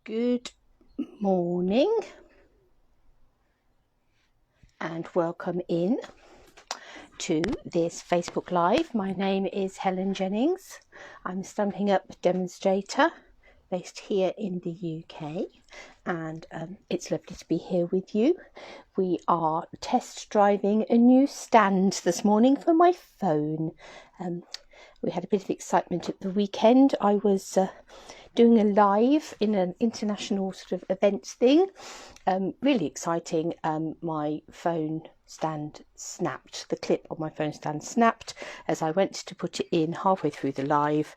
Good morning and welcome in to this Facebook Live. My name is Helen Jennings. I'm a Stampin' Up demonstrator based here in the UK, and it's lovely to be here with you. We are test driving a new stand this morning for my phone. We had a bit of excitement at the weekend. I was doing a live in an international sort of events thing. Really exciting. My phone stand snapped. The clip on my phone stand snapped as I went to put it in halfway through the live.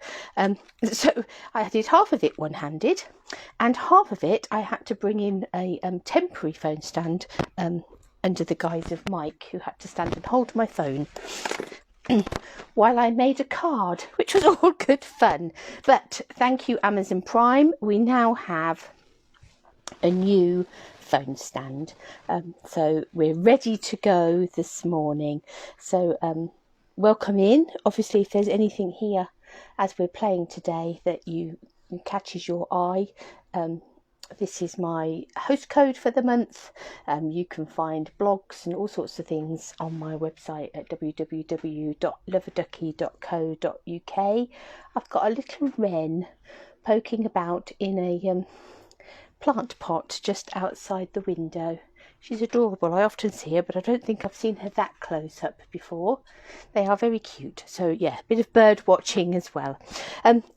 So I did half of it one-handed, and half of it I had to bring in a temporary phone stand under the guise of Mike, who had to stand and hold my phone while I made a card, which was all good fun. But thank you, Amazon Prime, we now have a new phone stand, so we're ready to go this morning. So welcome in. Obviously, if there's anything here as we're playing today that catches your eye, this is my host code for the month. You can find blogs and all sorts of things on my website at www.loveaduckie.co.uk. I've got a little wren poking about in a plant pot just outside the window. She's adorable. I often see her, but I don't think I've seen her that close up before. They are very cute. So yeah, a bit of bird watching as well.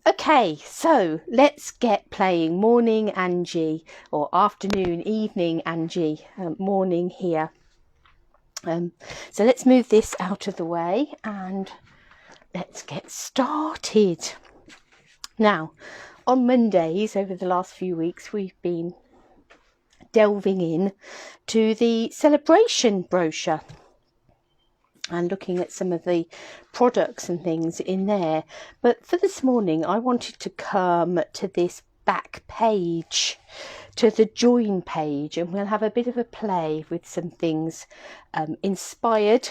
Okay, so let's get playing. Morning, Angie, or afternoon, evening, Angie. Morning here. So let's move this out of the way and let's get started. Now, on Mondays over the last few weeks, we've been delving in to the Sale-a-Bration brochure and looking at some of the products and things in there. But for this morning, I wanted to come to this back page, to the join page, and we'll have a bit of a play with some things inspired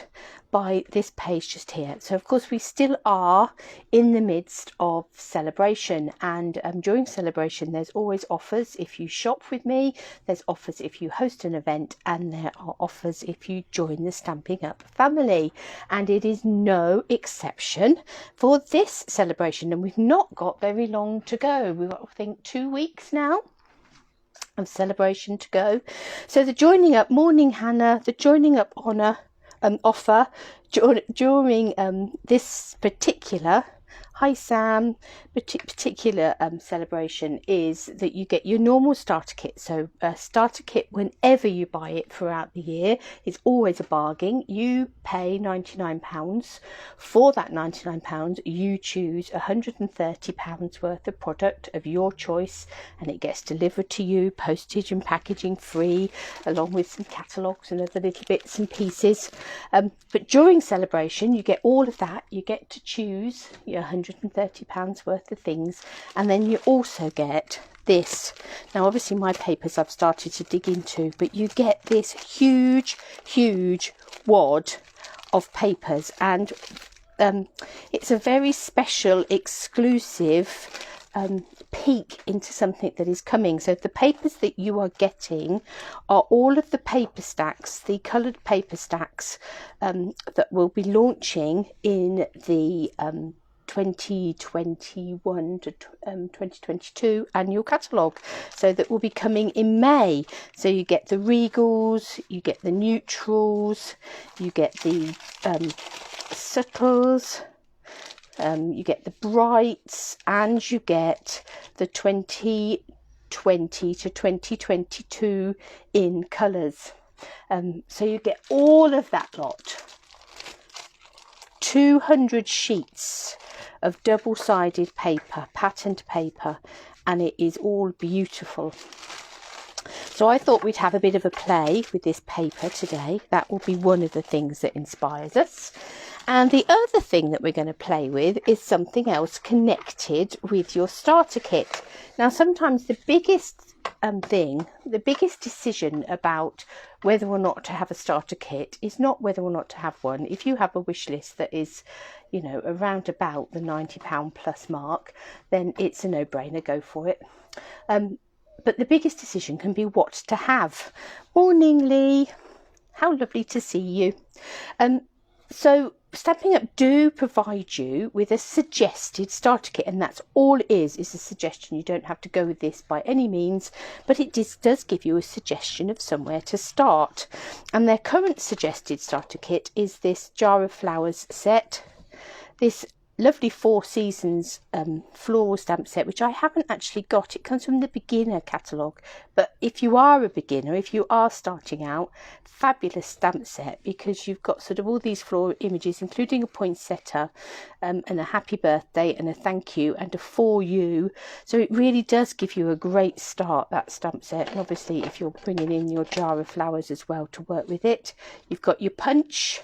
by this page just here. So of course we still are in the midst of Sale-a-Bration, and during Sale-a-Bration there's always offers if you shop with me, there's offers if you host an event, and there are offers if you join the Stampin' Up family, and it is no exception for this Sale-a-Bration. And we've not got very long to go. We've got, I think, 2 weeks now of Sale-a-Bration to go. So the joining up, morning Hannah, the joining up honour offer during this particular particular Sale-a-Bration is that you get your normal starter kit. So a starter kit, whenever you buy it throughout the year, is always a bargain. You pay £99. For that £99 you choose £130 worth of product of your choice, and it gets delivered to you, postage and packaging free, along with some catalogues and other little bits and pieces. But during Sale-a-Bration you get all of that. You get to choose your £130 worth of things, and then you also get this. Now obviously my papers I've started to dig into, but you get this huge wad of papers, and it's a very special, exclusive peek into something that is coming. So the papers that you are getting are all of the paper stacks, the coloured paper stacks that will be launching in the 2021 to 2022 annual catalogue, so that will be coming in May. So you get the regals, you get the neutrals, you get the subtles, you get the brights, and you get the 2020 to 2022 in colours. So you get all of that lot. 200 sheets of double-sided paper, patterned paper, and it is all beautiful. So I thought we'd have a bit of a play with this paper today. That will be one of the things that inspires us. And the other thing that we're going to play with is something else connected with your starter kit. Now, sometimes the biggest the biggest decision about whether or not to have a starter kit is not whether or not to have one. If you have a wish list that is, you know, around about the £90 plus mark, then it's a no-brainer, go for it. but the biggest decision can be what to have. Morning, Lee. How lovely to see you. So Stampin' Up do provide you with a suggested starter kit, and that's all it is a suggestion. You don't have to go with this by any means, but it does give you a suggestion of somewhere to start. And their current suggested starter kit is this Jar of Flowers set, this lovely 4 Seasons floral stamp set, which I haven't actually got. It comes from the beginner catalogue, but if you are a beginner, if you are starting out, fabulous stamp set, because you've got sort of all these floral images, including a poinsettia and a happy birthday and a thank you and a for you. So it really does give you a great start, that stamp set. And obviously if you're bringing in your Jar of Flowers as well to work with it, you've got your punch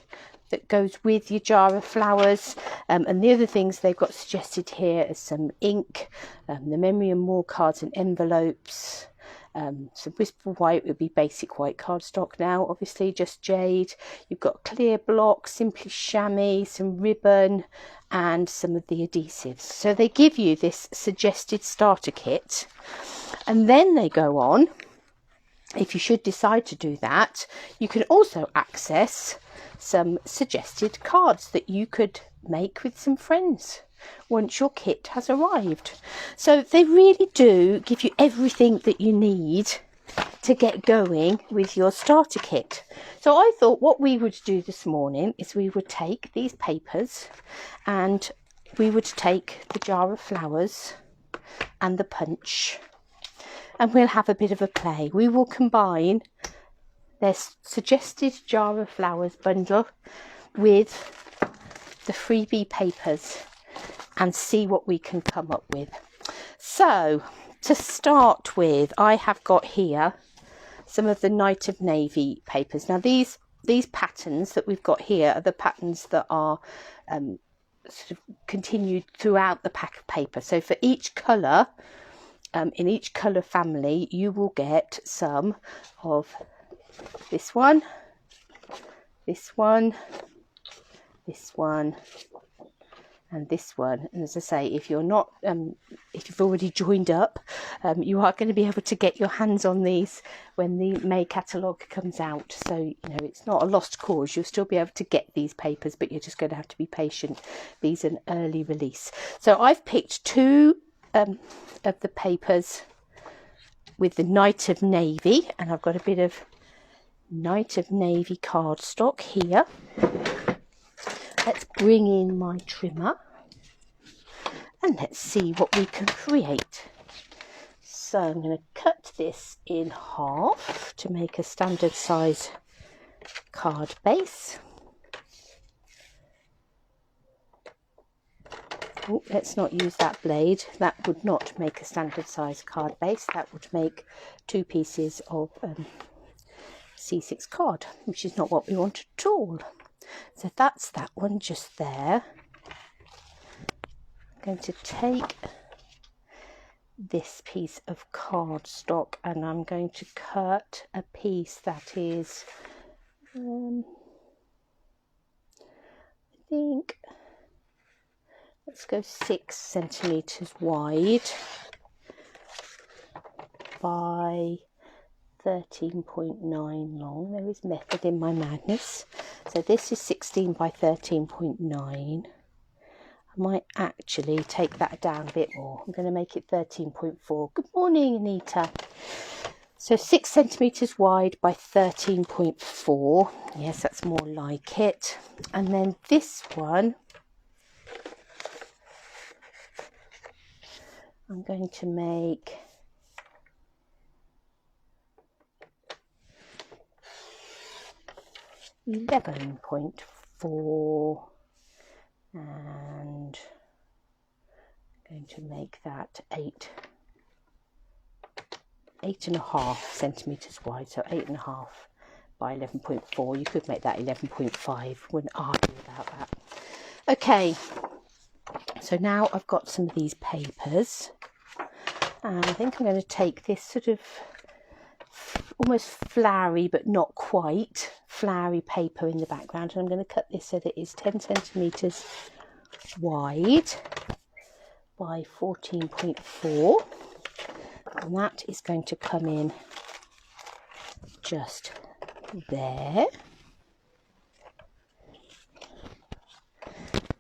that goes with your Jar of Flowers, and the other things they've got suggested here is some ink, the Memory and More cards and envelopes, some Whisper White would be basic white cardstock now, obviously just jade. You've got clear block, simply chamois, some ribbon and some of the adhesives. So they give you this suggested starter kit, and then they go on, if you should decide to do that, you can also access some suggested cards that you could make with some friends once your kit has arrived. So they really do give you everything that you need to get going with your starter kit. So I thought what we would do this morning is we would take these papers and we would take the Jar of Flowers and the punch, and we'll have a bit of a play. We will combine their suggested Jar of Flowers bundle with the freebie papers and see what we can come up with. So to start with, I have got here some of the Night of Navy papers. Now these patterns that we've got here are the patterns that are sort of continued throughout the pack of paper. So for each colour, in each colour family, you will get some of this one, this one, this one, and this one. And as I say, if you're not, if you've already joined up, you are going to be able to get your hands on these when the May catalogue comes out. So, you know, it's not a lost cause. You'll still be able to get these papers, but you're just going to have to be patient. These are an early release. So I've picked 2 of the papers with the Night of Navy, and I've got a bit of Night of Navy cardstock here. Let's bring in my trimmer and let's see what we can create. So I'm going to cut this in half to make a standard size card base. Oh, let's not use that blade. That would not make a standard size card base. That would make 2 pieces of C6 card, which is not what we want at all. So that's that one just there. I'm going to take this piece of cardstock and I'm going to cut a piece that is, I think, let's go 6 centimetres wide by 13.9 long. There is method in my madness. So this is 16 by 13.9. I might actually take that down a bit more. I'm going to make it 13.4. Good morning, Anita. So 6 centimetres wide by 13.4. Yes, that's more like it. And then this one, I'm going to make 11.4, and I'm going to make that 8.5 centimetres wide, so 8.5 by 11.4. You could make that 11.5, wouldn't argue about that. Okay, so now I've got some of these papers, and I think I'm going to take this sort of almost flowery but not quite flowery paper in the background, and I'm going to cut this so that it's 10 centimetres wide by 14.4. and that is going to come in just there.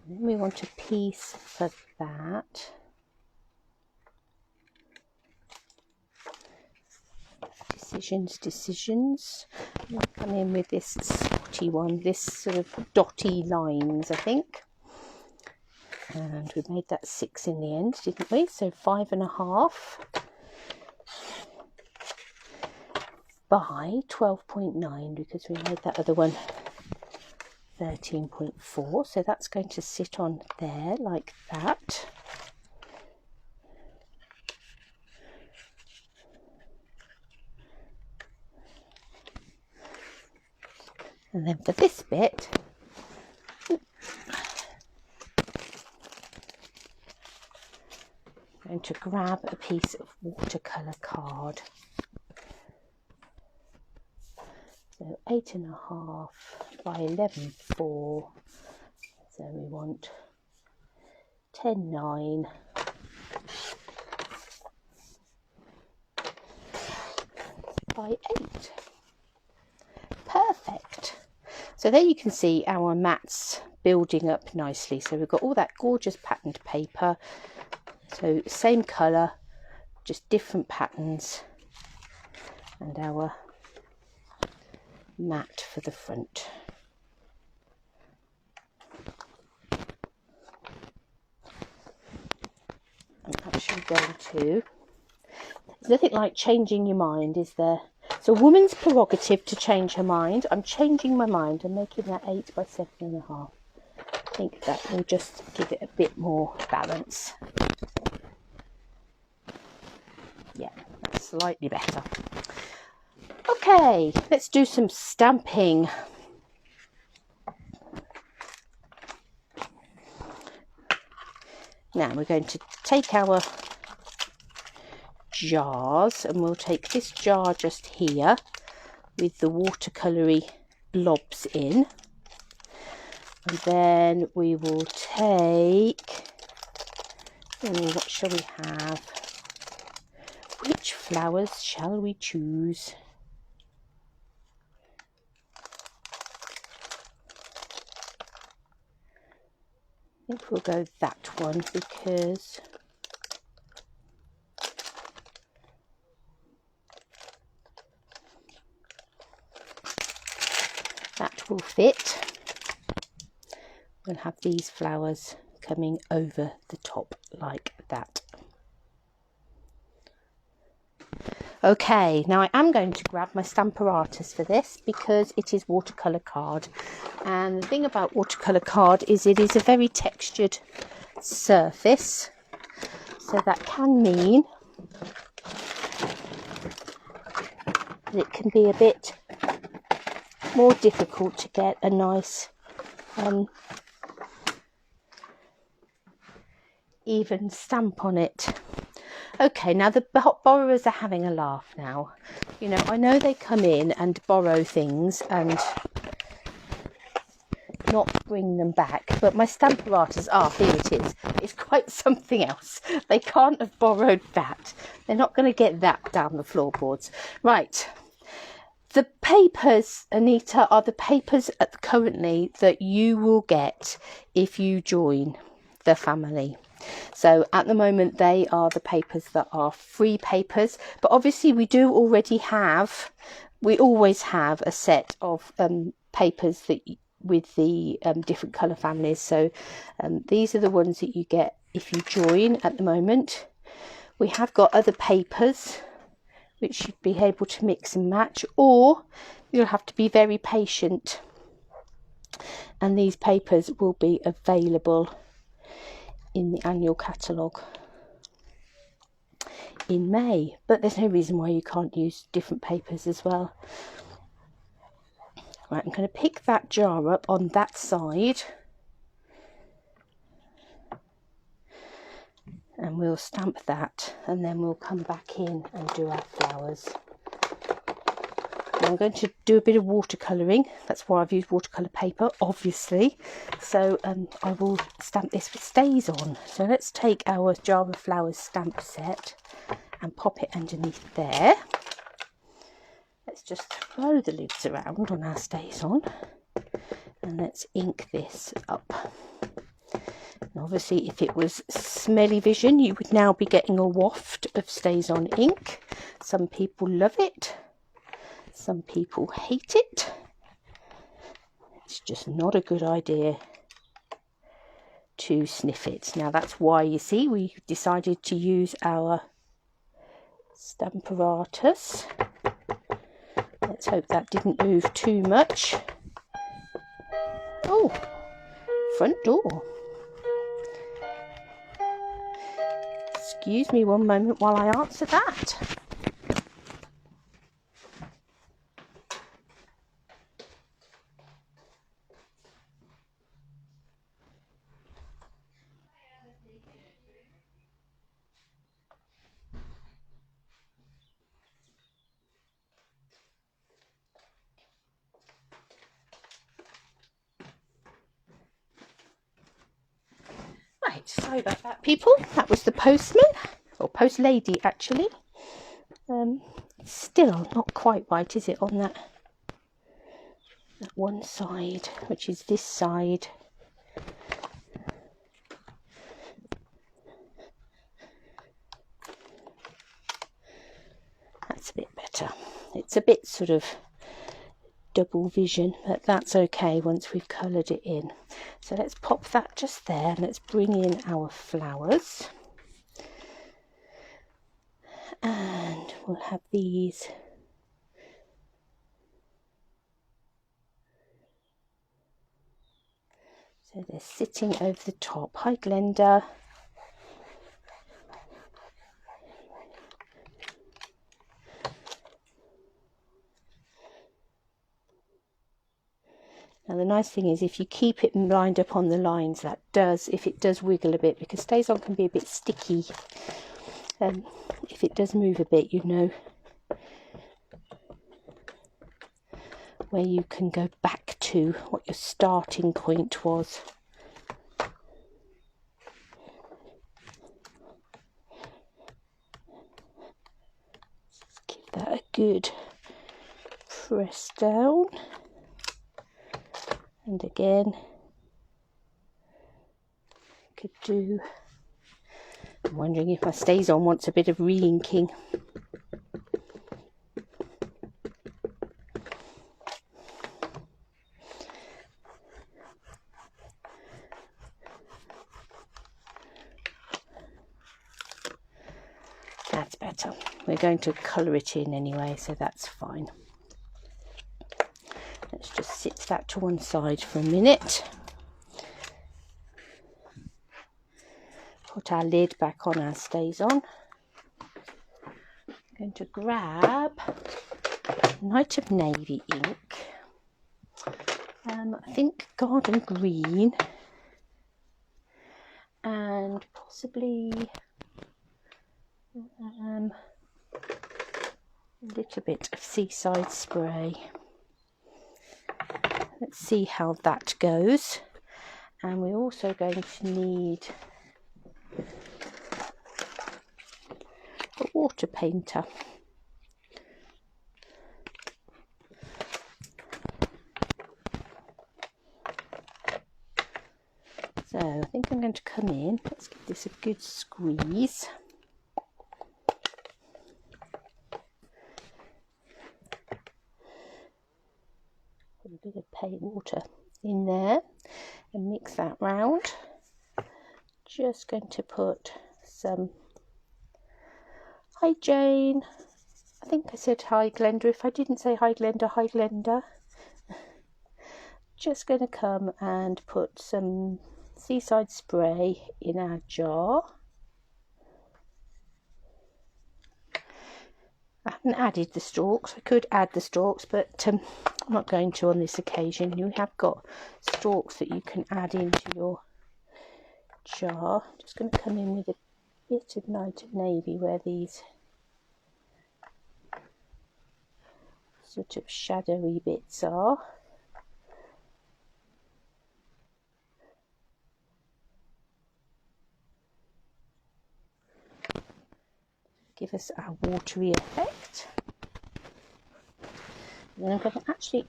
Then we want a piece for that. Decisions. We'll come in with this spotty one, this sort of dotty lines, I think. And we made that 6 in the end, didn't we? So 5.5 by 12.9, because we made that other one 13.4. So that's going to sit on there like that. And then for this bit, I'm going to grab a piece of watercolour card. So 8.5 by 11.4. So we want 10.9 by 8. Perfect. So there you can see our mats building up nicely. So we've got all that gorgeous patterned paper. So same colour, just different patterns, and our mat for the front. I'm actually going to, there's nothing like changing your mind, is there? It's a woman's prerogative to change her mind. I'm changing my mind and making that 8 by 7.5. I think that will just give it a bit more balance. Yeah, that's slightly better. Okay, let's do some stamping. Now we're going to take our jars, and we'll take this jar just here with the watercolory blobs in, and then we will take, what shall we have? Which flowers shall we choose? I think we'll go that one, because that will fit. We'll have these flowers coming over the top like that. Okay, now I am going to grab my Stamparatus for this, because it is watercolour card, and the thing about watercolour card is it is a very textured surface, so that can mean that it can be a bit more difficult to get a nice even stamp on it. Okay, now the borrowers are having a laugh now. You know, I know they come in and borrow things and not bring them back, but my Stamparatus, here it is. It's quite something else. They can't have borrowed that. They're not going to get that down the floorboards. Right. The papers, Anita, are the papers currently that you will get if you join the family. So at the moment they are the papers that are free papers, but obviously we always have a set of papers that with the different colour families. So these are the ones that you get if you join at the moment. We have got other papers which you'd be able to mix and match, or you'll have to be very patient, and these papers will be available in the annual catalogue in May, but there's no reason why you can't use different papers as well. Right, I'm going to pick that jar up on that side, and we'll stamp that, and then we'll come back in and do our flowers. I'm going to do a bit of watercolouring. That's why I've used watercolour paper, obviously. So I will stamp this with stays on. So let's take our jar of flowers stamp set, and pop it underneath there. Let's just throw the lids around on our StazOn, and let's ink this up. And obviously, if it was smelly vision, you would now be getting a waft of StazOn ink. Some people love it, some people hate it. It's just not a good idea to sniff it. Now that's why, you see, we decided to use our Stamparatus. Let's hope that didn't move too much. Oh, front door. Excuse me one moment while I answer that. Right, sorry about that, people. That was the postman, or post lady actually. Still not quite right, is it, on that one side, which is this side. That's a bit better. It's a bit sort of double vision, but that's okay once we've coloured it in. So let's pop that just there, and let's bring in our flowers, and we'll have these so they're sitting over the top. Hi Glenda. Now the nice thing is, if you keep it lined up on the lines, that does, if it does wiggle a bit, because StazOn can be a bit sticky, if it does move a bit, you know where you can go back to what your starting point was. Just give that a good press down. And again, could do, I'm wondering if my StazOn wants a bit of re-inking. That's better. We're going to colour it in anyway, so that's fine. Let's just sit that to one side for a minute. Put our lid back on our StazOn. I'm going to grab a night of navy ink. I think garden green, and possibly a little bit of Seaside Spray. Let's see how that goes. And we're also going to need a water painter. So I think I'm going to come in. Let's give this a good squeeze. Put a bit of paint water in there and mix that round. Just going to put some, hi Jane, I think I said hi Glenda. If I didn't say hi Glenda, hi Glenda. Just going to come and put some Seaside Spray in our jar. I haven't added the stalks. I could add the stalks, but I'm not going to on this occasion. You have got stalks that you can add into your jar. Just going to come in with a bit of Night of Navy where these sort of shadowy bits are. give us our watery effect. And then I'm going to actually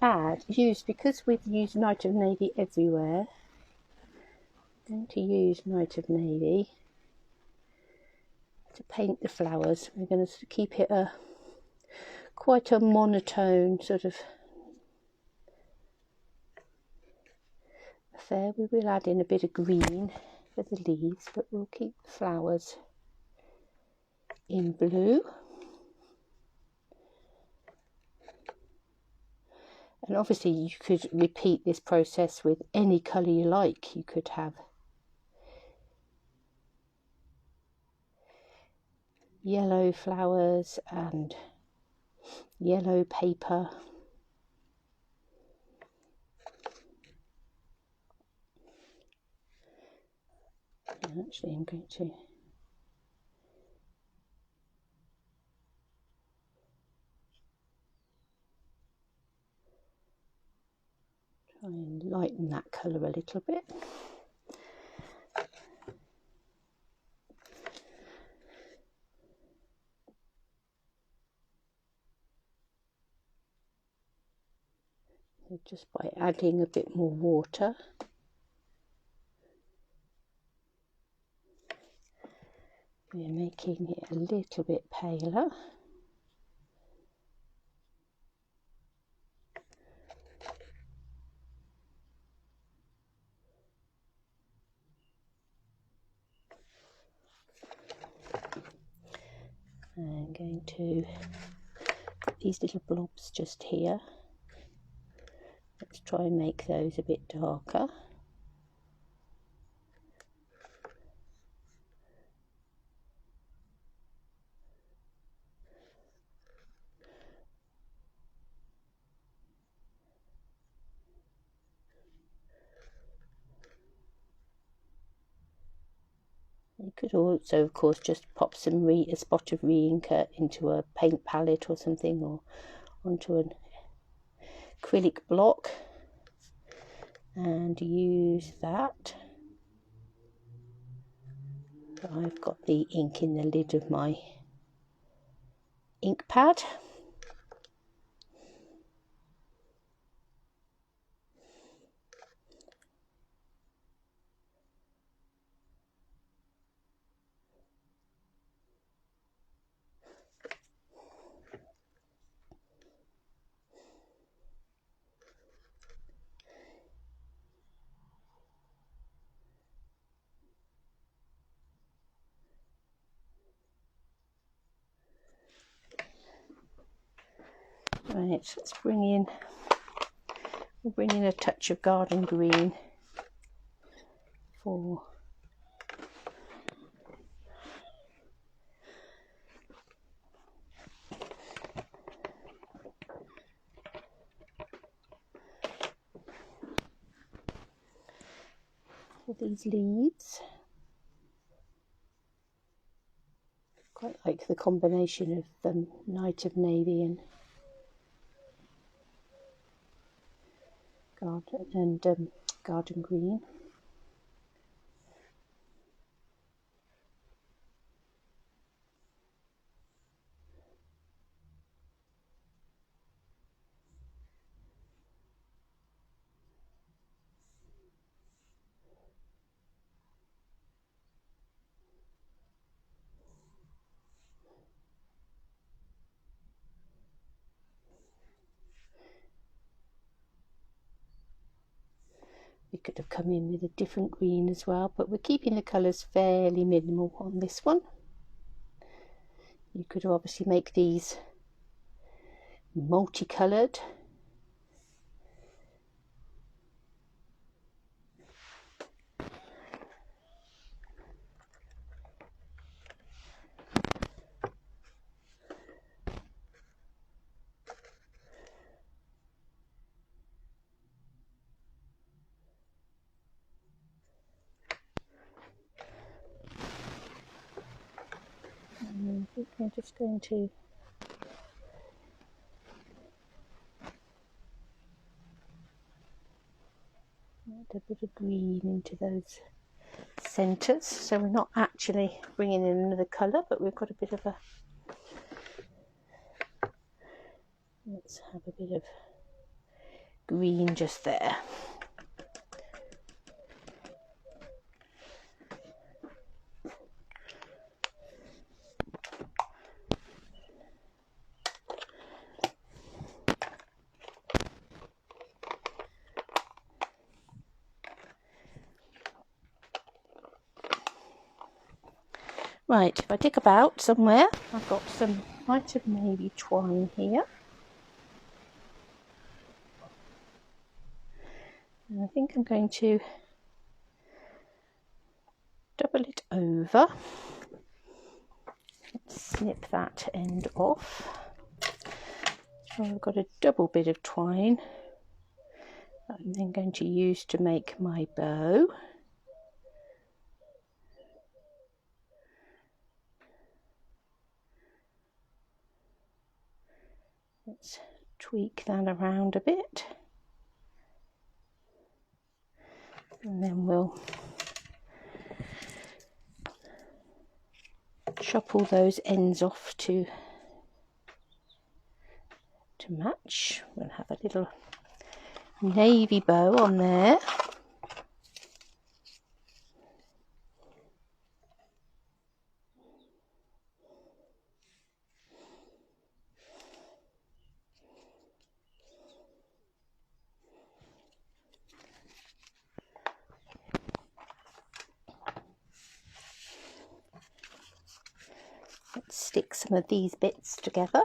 because we've used Night of Navy everywhere, I'm going to use Night of Navy to paint the flowers. We're going to keep it quite a monotone sort of affair. We will add in a bit of green for the leaves, but we'll keep the flowers in blue. And obviously you could repeat this process with any colour you like. You could have yellow flowers and yellow paper. And actually I'm going to try and lighten that colour a little bit. So just by adding a bit more water. We're making it a little bit paler. I'm going to put these little blobs just here. Let's try and make those a bit darker. You could also, of course, just pop a spot of re-inker into a paint palette or something, or onto an acrylic block and use that. I've got the ink in the lid of my ink pad. Right, let's we'll bring in a touch of garden green for these leaves. Quite like the combination of Night of Navy and garden green. We could have come in with a different green as well, but we're keeping the colours fairly minimal on this one. You could obviously make these multicoloured. And I think I'm just going to add a bit of green into those centres, so we're not actually bringing in another colour, but we've got a bit of a Let's have a bit of green just there. Right, if I dig about somewhere, I've got some, might have maybe twine here. And I think I'm going to double it over. Let's snip that end off. So I've got a double bit of twine that I'm then going to use to make my bow. Let's tweak that around a bit, and then we'll chop all those ends off to match. We'll have a little navy bow on there. Let's stick some of these bits together.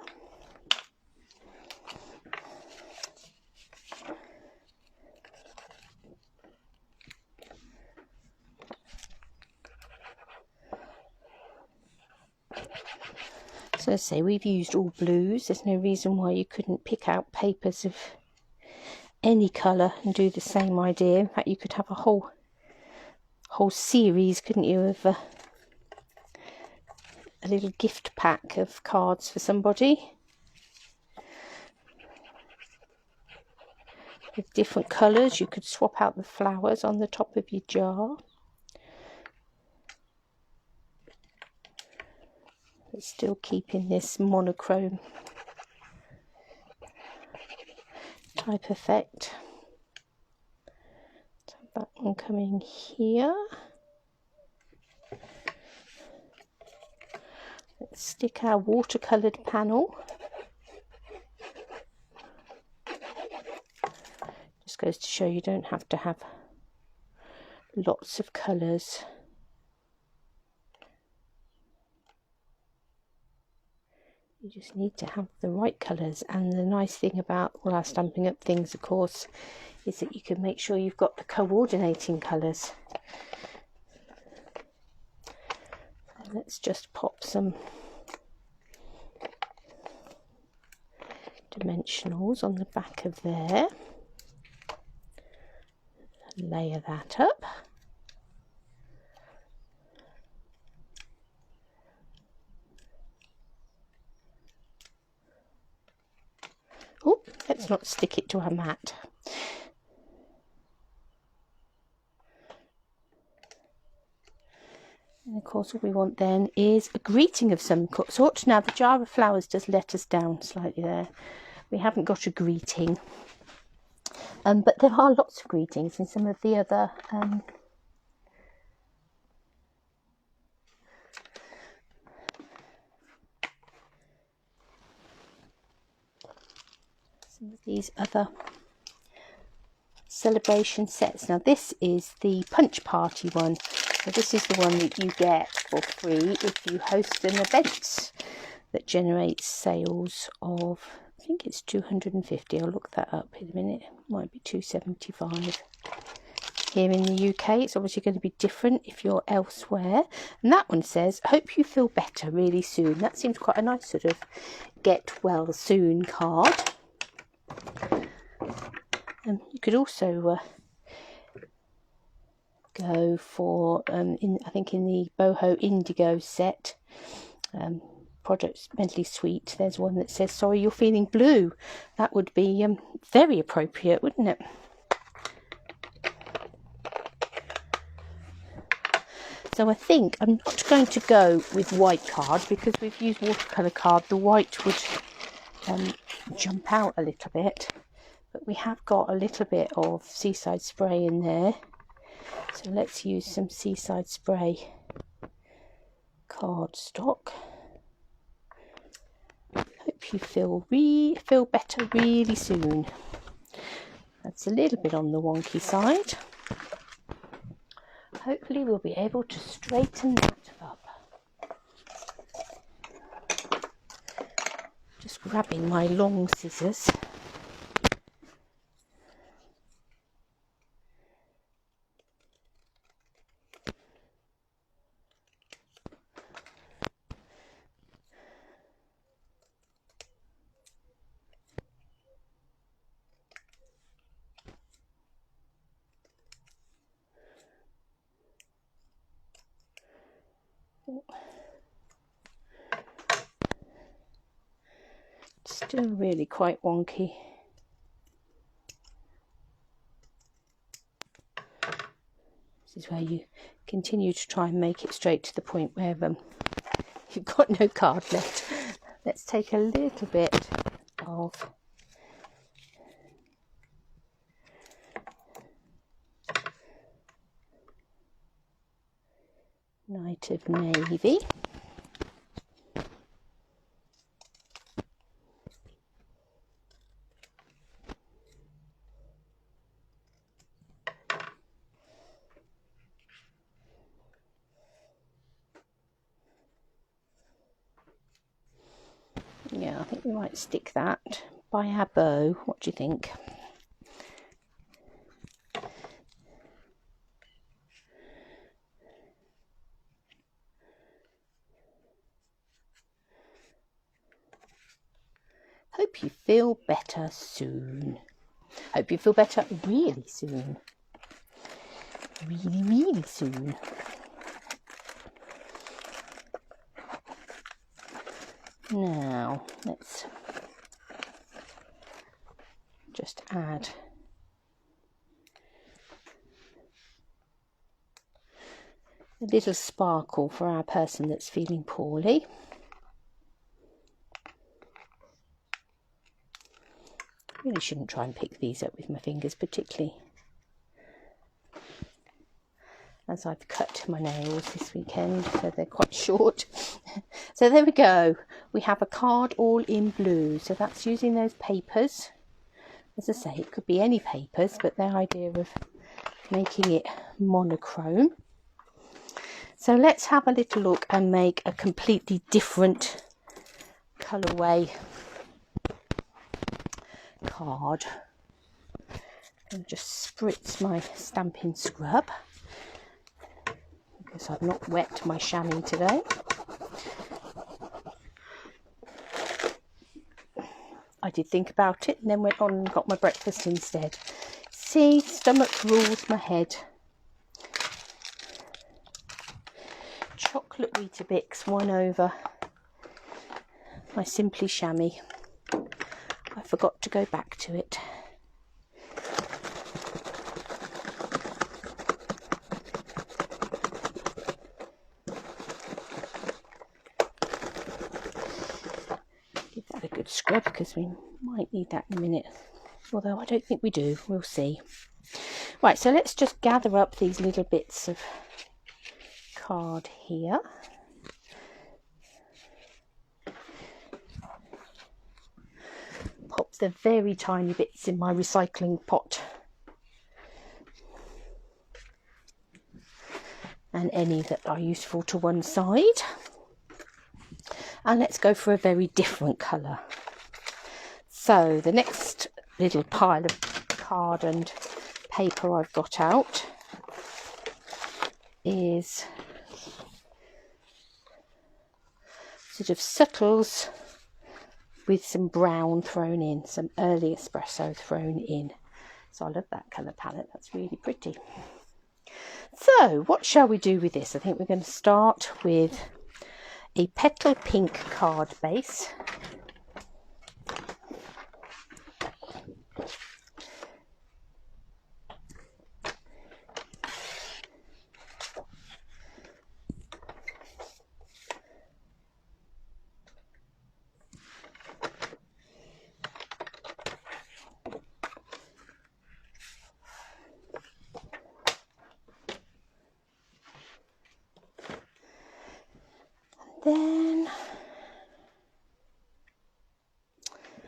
So as I say, we've used all blues. There's no reason why you couldn't pick out papers of any colour and do the same idea. In fact, you could have a whole series, couldn't you, of a little gift pack of cards for somebody with different colours. You could swap out the flowers on the top of your jar. But still keeping this monochrome type effect. So that one coming here. Let's stick our watercoloured panel. Just goes to show you don't have to have lots of colours. You just need to have the right colours, and the nice thing about all our Stampin' Up things, of course, is that you can make sure you've got the coordinating colours. So let's just pop some dimensionals on the back of there. Layer that up. Oh, let's not stick it to our mat. And of course all we want then is a greeting of some sort. Now the jar of flowers does let us down slightly there. We haven't got a greeting. But there are lots of greetings in some of the other these other Sale-a-Bration sets. Now this is the punch party one. So this is the one that you get for free if you host an event that generates sales of, I think it's 250. I'll look that up in a minute. It might be 275. Here in the UK, it's obviously going to be different if you're elsewhere. And that one says, hope you feel better really soon. That seems quite a nice sort of get well soon card. And you could also go for, I think in the Boho Indigo set, Project Mentally Sweet, there's one that says, sorry you're feeling blue. That would be very appropriate, wouldn't it? So I think I'm not going to go with white card because we've used watercolour card. The white would jump out a little bit, but we have got a little bit of Seaside spray in there, so let's use some Seaside spray cardstock. Hope you feel better really soon. That's a little bit on the wonky side. Hopefully we'll be able to straighten that up. Just grabbing my long scissors. Still really quite wonky. This is where you continue to try and make it straight to the point where you've got no card left. Let's take a little bit of Night of Navy. Yeah, I think we might stick that by our bow. What do you think? Hope you feel better soon. Hope you feel better really soon. Really, really soon. Now, let's just add a little sparkle for our person that's feeling poorly. Really shouldn't try and pick these up with my fingers, particularly as I've cut my nails this weekend, so they're quite short. So there we go. We have a card all in blue. So that's using those papers. As I say, it could be any papers, but the idea of making it monochrome. So let's have a little look and make a completely different colourway card. And just spritz my Stampin' Scrub, because I've not wet my chamois today. I did think about it and then went on and got my breakfast instead. See, stomach rules my head. Chocolate Weetabix won over my Simply chamois. I forgot to go back to it. Give that a good scrub because we might need that in a minute. Although I don't think we do. We'll see. Right, so let's just gather up these little bits of card here. Pop the very tiny bits in my recycling pot. And any that are useful to one side. And let's go for a very different colour. So the next little pile of card and paper I've got out is sort of subtles with some brown thrown in, some early espresso thrown in. So I love that colour palette, that's really pretty. So what shall we do with this? I think we're going to start with a petal pink card base. Then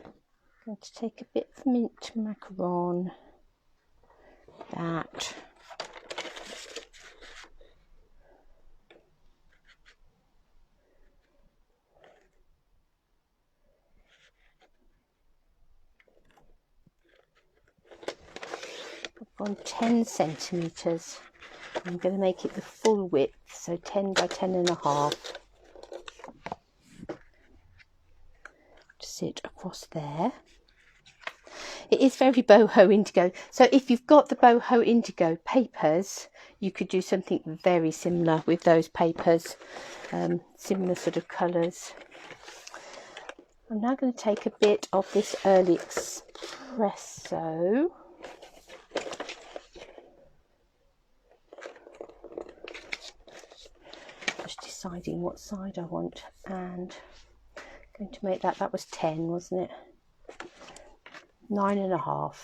I'm going to take a bit of mint macaron, that, I've gone 10 centimetres. I'm going to make it the full width, so 10 by 10.5. To sit across there. It is very boho indigo, so if you've got the boho indigo papers, you could do something very similar with those papers, similar sort of colours. I'm now going to take a bit of this early espresso. Just deciding what side I want, and going to make that was 10, wasn't it? 9.5.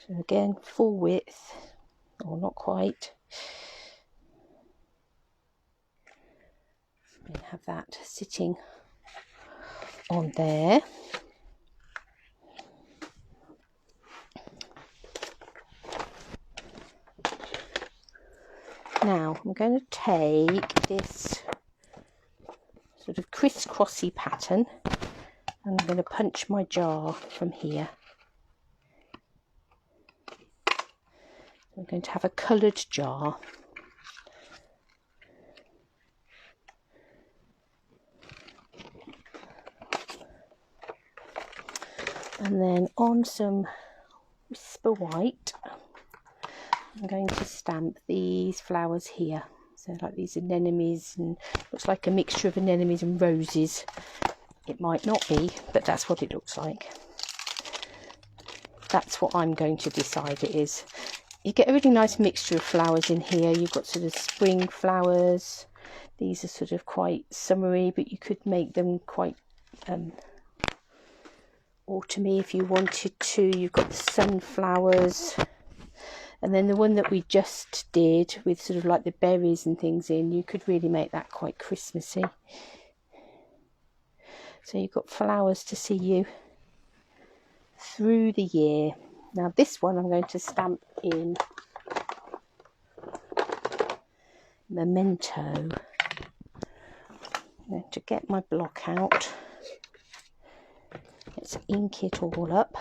So again, full width, or not quite. And have that sitting on there. Now I'm going to take this sort of crisscrossy pattern and I'm going to punch my jar from here. I'm going to have a coloured jar. And then on some Whisper White, I'm going to stamp these flowers here. So like these anemones, and looks like a mixture of anemones and roses. It might not be, but that's what it looks like. That's what I'm going to decide it is. You get a really nice mixture of flowers in here. You've got sort of spring flowers. These are sort of quite summery, but you could make them quite autumny if you wanted to. You've got the sunflowers. And then the one that we just did with sort of like the berries and things in, you could really make that quite Christmassy. So you've got flowers to see you through the year. Now this one I'm going to stamp in Memento. I'm going to get my block out. Let's ink it all up.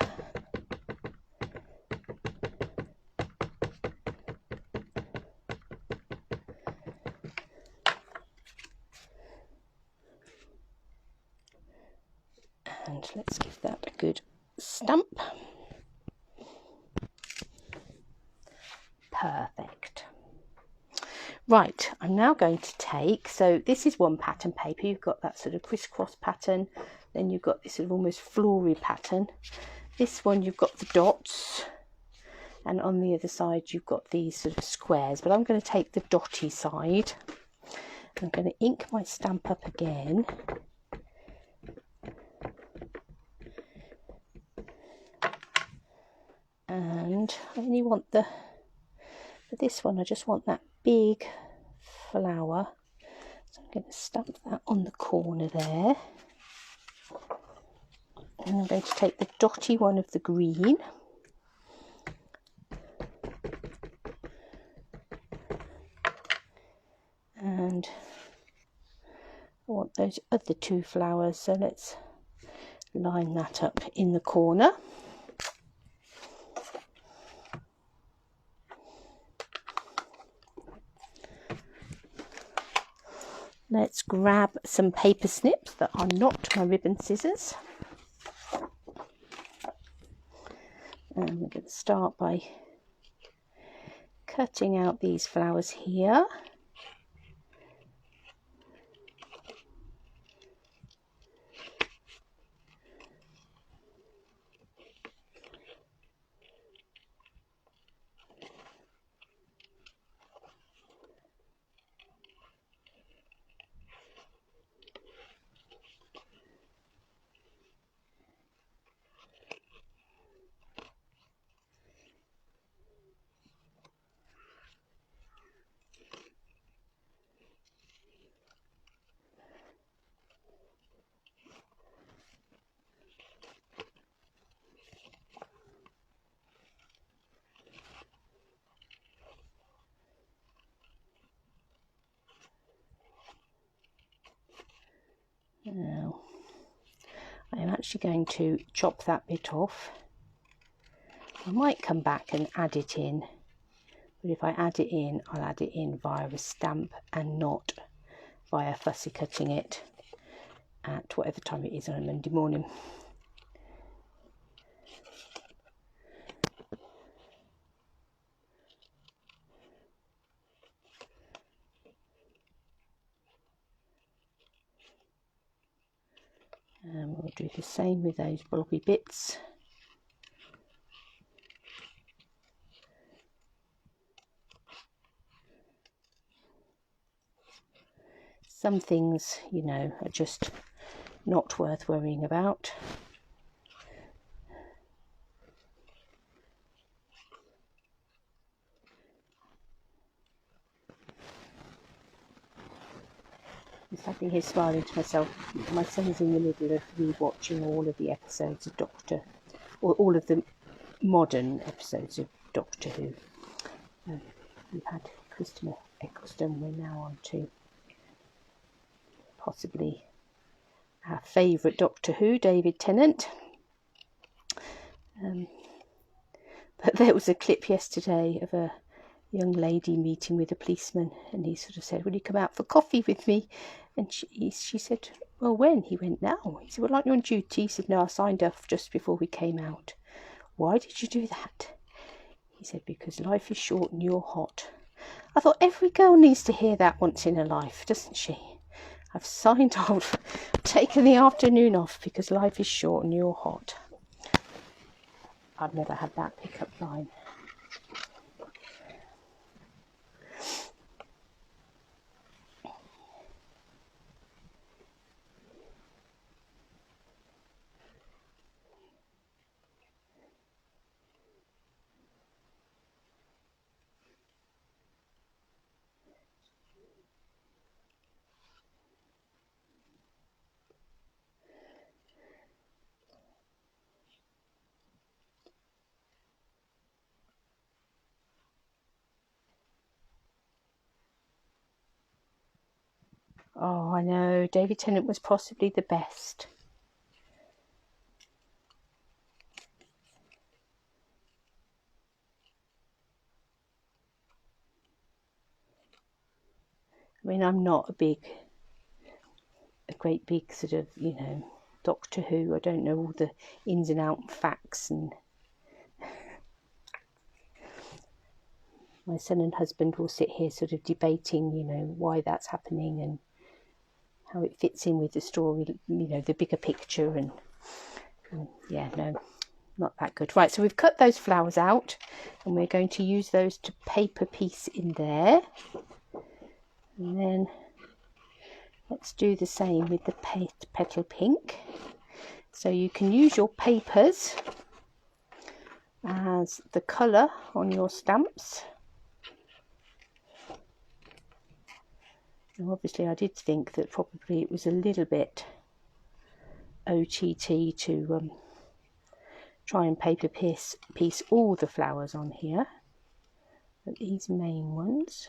And let's give that a good stamp. Perfect. Right, I'm now going to take, so this is one pattern paper. You've got that sort of crisscross pattern, then you've got this sort of almost floral pattern. This one you've got the dots, and on the other side you've got these sort of squares, but I'm going to take the dotty side. I'm going to ink my stamp up again. And I only want for this one, I just want that big flower. So I'm going to stamp that on the corner there. And I'm going to take the dotty one of the green. And I want those other two flowers, so let's line that up in the corner. Let's grab some paper snips that are not my ribbon scissors. And we're going to start by cutting out these flowers here. Now I am actually going to chop that bit off. I might come back and add it in, but if I add it in, I'll add it in via a stamp and not via fussy cutting it at whatever time it is on a Monday morning. And we'll do the same with those blobby bits. Some things, you know, are just not worth worrying about. I'm standing here smiling to myself. My son's in the middle of rewatching all of the episodes of or all of the modern episodes of Doctor Who. We've had Christopher Eccleston. We're now on to possibly our favourite Doctor Who, David Tennant. But there was a clip yesterday of a young lady meeting with a policeman, and he sort of said, "Will you come out for coffee with me?" And she said, "Well, when?" He went, "Now." He said, "Well, aren't you on duty?" He said, "No, I signed off just before we came out." "Why did you do that?" He said, "Because life is short and you're hot." I thought every girl needs to hear that once in her life, doesn't she? I've signed off, taken the afternoon off because life is short and you're hot. I've never had that pickup line. Oh, I know, David Tennant was possibly the best. I mean, I'm not a great big sort of, you know, Doctor Who. I don't know all the ins and out facts, and my son and husband will sit here sort of debating, you know, why that's happening and how it fits in with the story, you know, the bigger picture, and yeah, no, not that good. Right, so we've cut those flowers out and we're going to use those to paper piece in there. And then let's do the same with the petal pink. So you can use your papers as the colour on your stamps. Now obviously I did think that probably it was a little bit OTT to try and paper piece all the flowers on here, but these main ones.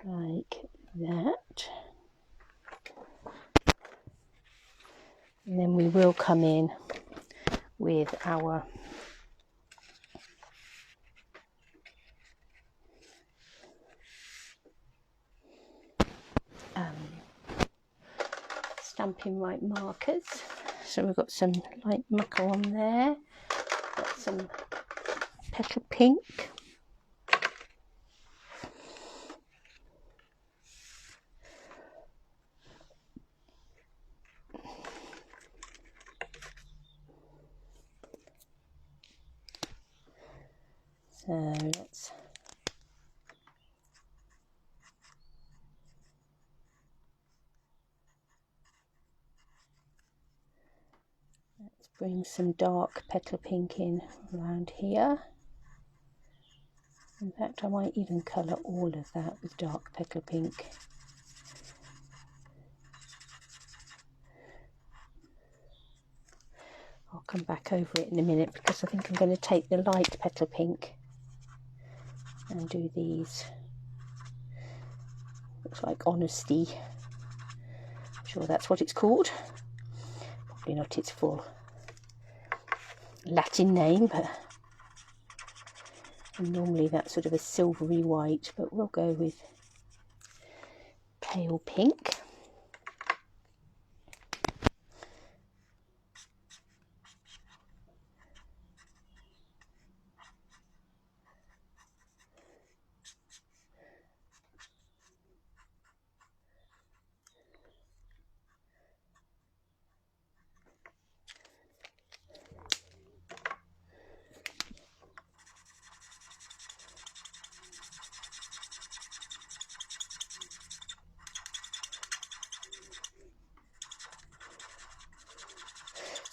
Like that. And then we will come in with our Stampin' Right markers. So we've got some light muckle on there, got some petal pink, so let's bring some dark petal pink in around here. In fact, I might even colour all of that with dark petal pink. I'll come back over it in a minute because I think I'm going to take the light petal pink and do these. Looks like honesty. I'm sure that's what it's called. Probably not its full Latin name, but normally that's sort of a silvery white, but we'll go with pale pink.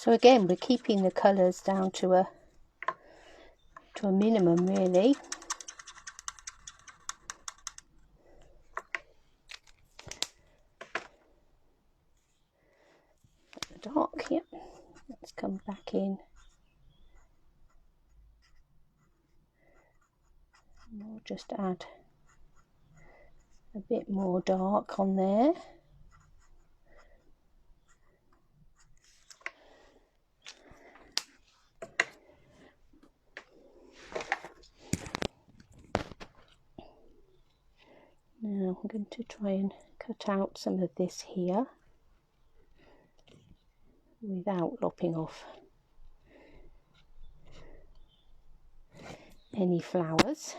So again, we're keeping the colours down to a minimum, really. The dark, yep. Let's come back in. And we'll just add a bit more dark on there. Now I'm going to try and cut out some of this here without lopping off any flowers.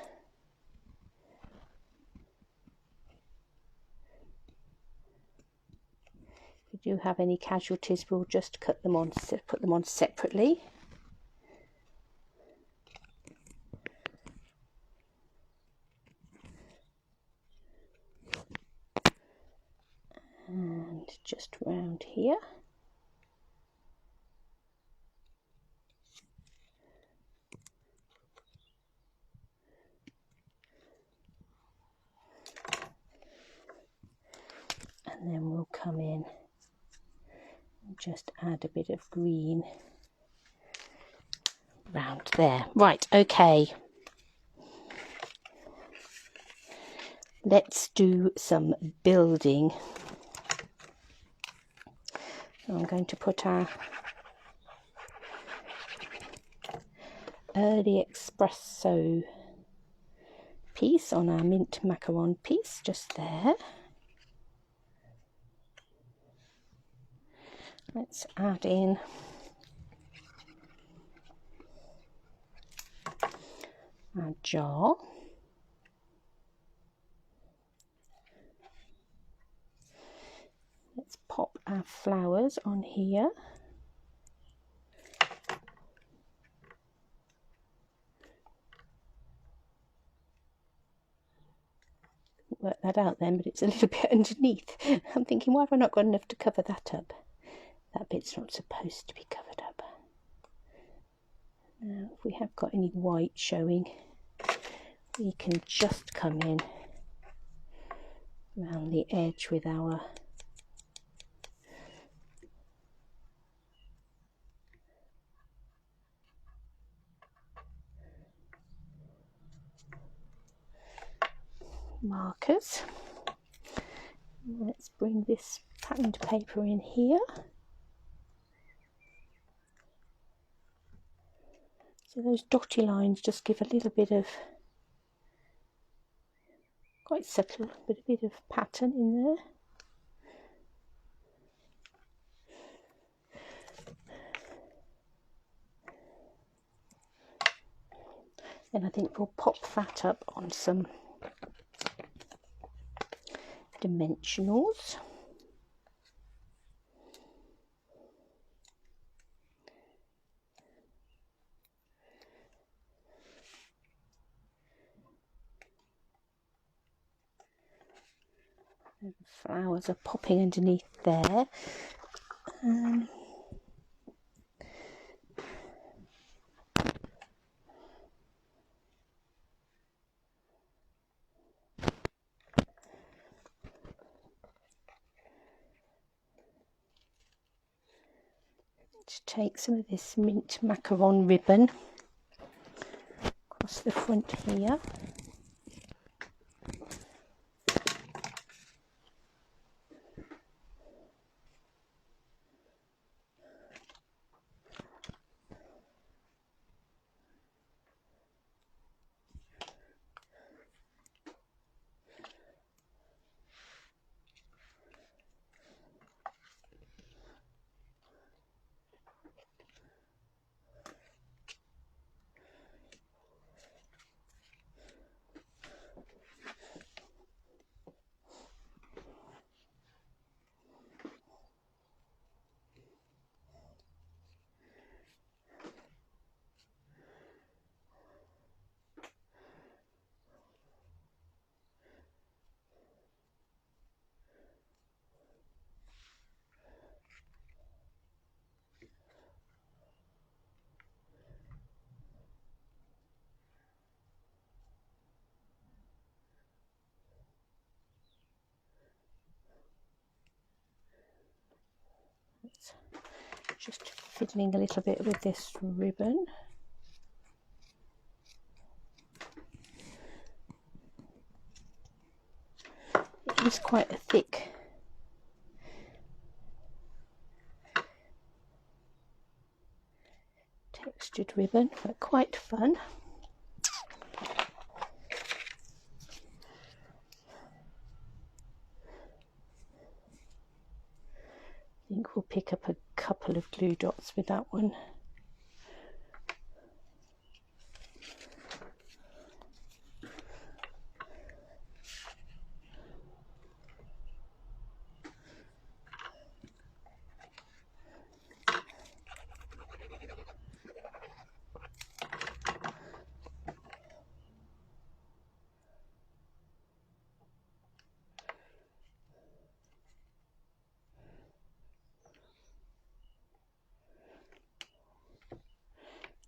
If you do have any casualties, we'll just cut them on, put them on separately. And just round here. And then we'll come in and just add a bit of green round there. Right, okay. Let's do some building. So I'm going to put our early espresso piece on our mint macaron piece, just there. Let's add in our jar. Let's pop our flowers on here. Work that out then, but it's a little bit underneath. I'm thinking, why have I not got enough to cover that up? That bit's not supposed to be covered up. Now, if we have got any white showing, we can just come in around the edge with our markers. Let's bring this patterned paper in here. So those dotty lines just give a little bit of, quite subtle, but a bit of pattern in there. Then I think we'll pop that up on some dimensionals. The flowers are popping underneath there. to take some of this mint macaron ribbon across the front here. Just fiddling a little bit with this ribbon. It is quite a thick textured ribbon, but quite fun. I think we'll pick up a couple of glue dots with that one.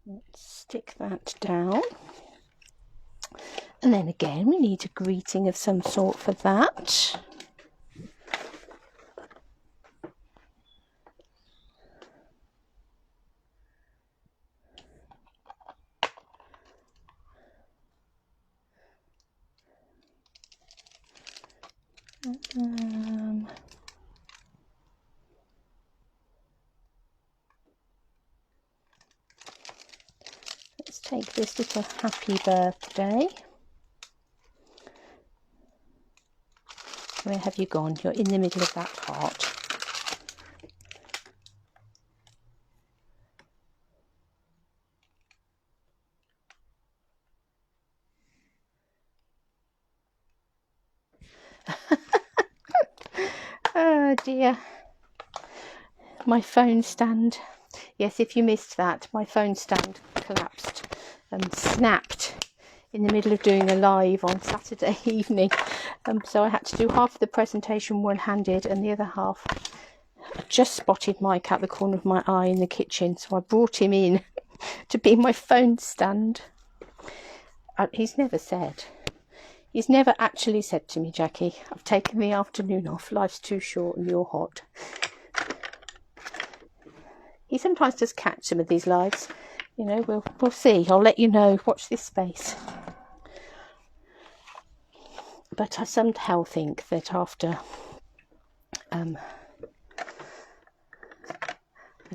Let's stick that down, and then again we need a greeting of some sort for that. Let's take this little happy birthday. Where have you gone? You're in the middle of that heart. Oh dear. My phone stand. Yes, if you missed that, my phone stand collapsed and snapped in the middle of doing a live on Saturday evening. So I had to do half of the presentation one-handed and the other half. I just spotted Mike out the corner of my eye in the kitchen, so I brought him in to be my phone stand. He's never actually said to me, Jackie, I've taken the afternoon off, life's too short and you're hot. He sometimes does catch some of these lives. You know, we'll see. I'll let you know. Watch this space. But I somehow think that after, I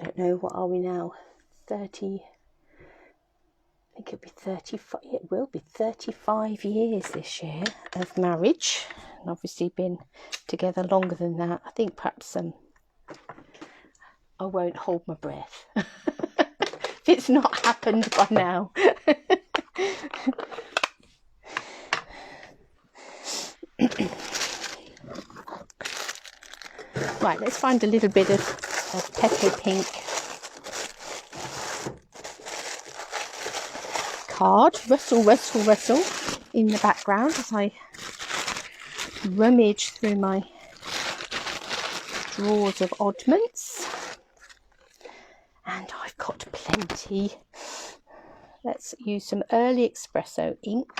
don't know, what are we now? 30, I think it'll be 35, it will be 35 years this year of marriage. And obviously been together longer than that. I think perhaps I won't hold my breath if it's not happened by now. Right, let's find a little bit of pepper pink card. Rustle, rustle, rustle in the background as I rummage through my drawers of oddments. And I've got plenty. Let's use some early espresso ink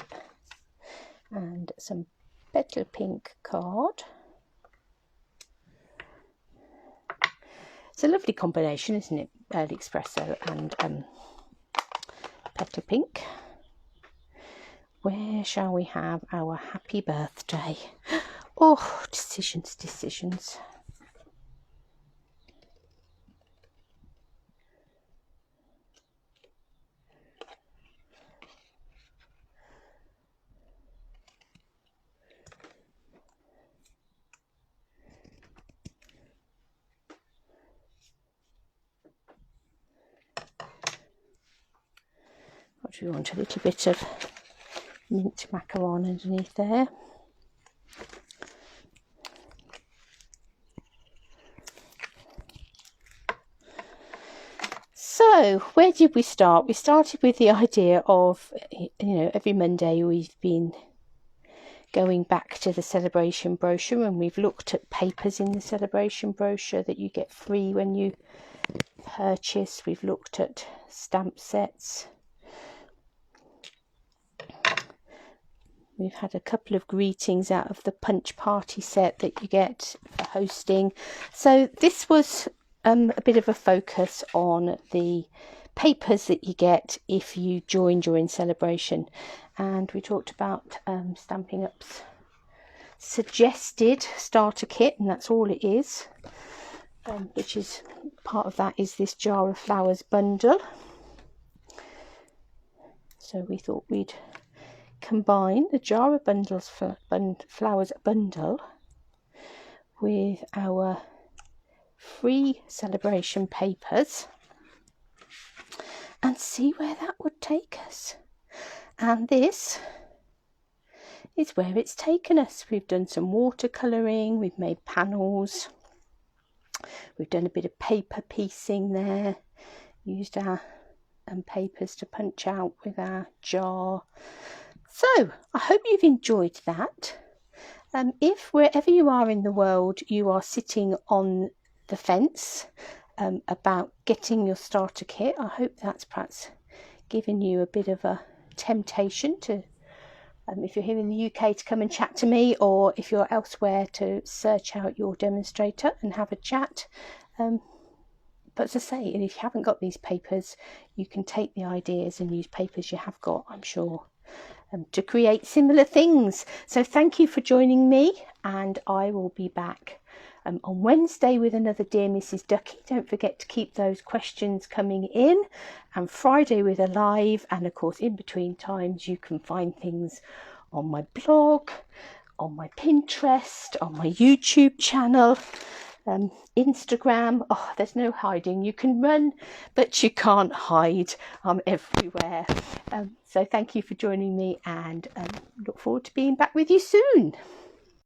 and some petal pink card. It's a lovely combination, isn't it? early espresso and petal pink. Where shall we have our happy birthday? Oh, decisions. What do we want? A little bit of mint macaron underneath there. So where did we start? We started with the idea of, every Monday we've been going back to the Sale-a-Bration brochure, and we've looked at papers in the Sale-a-Bration brochure that you get free when you purchase. We've looked at stamp sets. We've had a couple of greetings out of the punch party set that you get for hosting. So this was a bit of a focus on the papers that you get if you join during Sale-a-Bration. And we talked about Stampin' Up's Suggested Starter Kit, and that's all it is, which is part of that is this Jar of Flowers bundle. So we thought we'd combine the Jar of Flowers bundle with our free Sale-a-Bration papers and see where that would take us. And this is where it's taken us. We've done some watercolouring, we've made panels, we've done a bit of paper piecing there, used our papers to punch out with our jar. So I hope you've enjoyed that. If wherever you are in the world you are sitting on the fence about getting your starter kit, I hope that's perhaps given you a bit of a temptation to, if you're here in the UK, to come and chat to me, or if you're elsewhere, to search out your demonstrator and have a chat. But as I say, and if you haven't got these papers, you can take the ideas and use papers you have got, I'm sure, to create similar things. So thank you for joining me, and I will be back on Wednesday with another Dear Mrs. Duckie. Don't forget to keep those questions coming in, and Friday with a live, and of course in between times you can find things on my blog, on my Pinterest, on my YouTube channel, Instagram. Oh, there's no hiding. You can run but you can't hide. I'm everywhere. So thank you for joining me, and look forward to being back with you soon.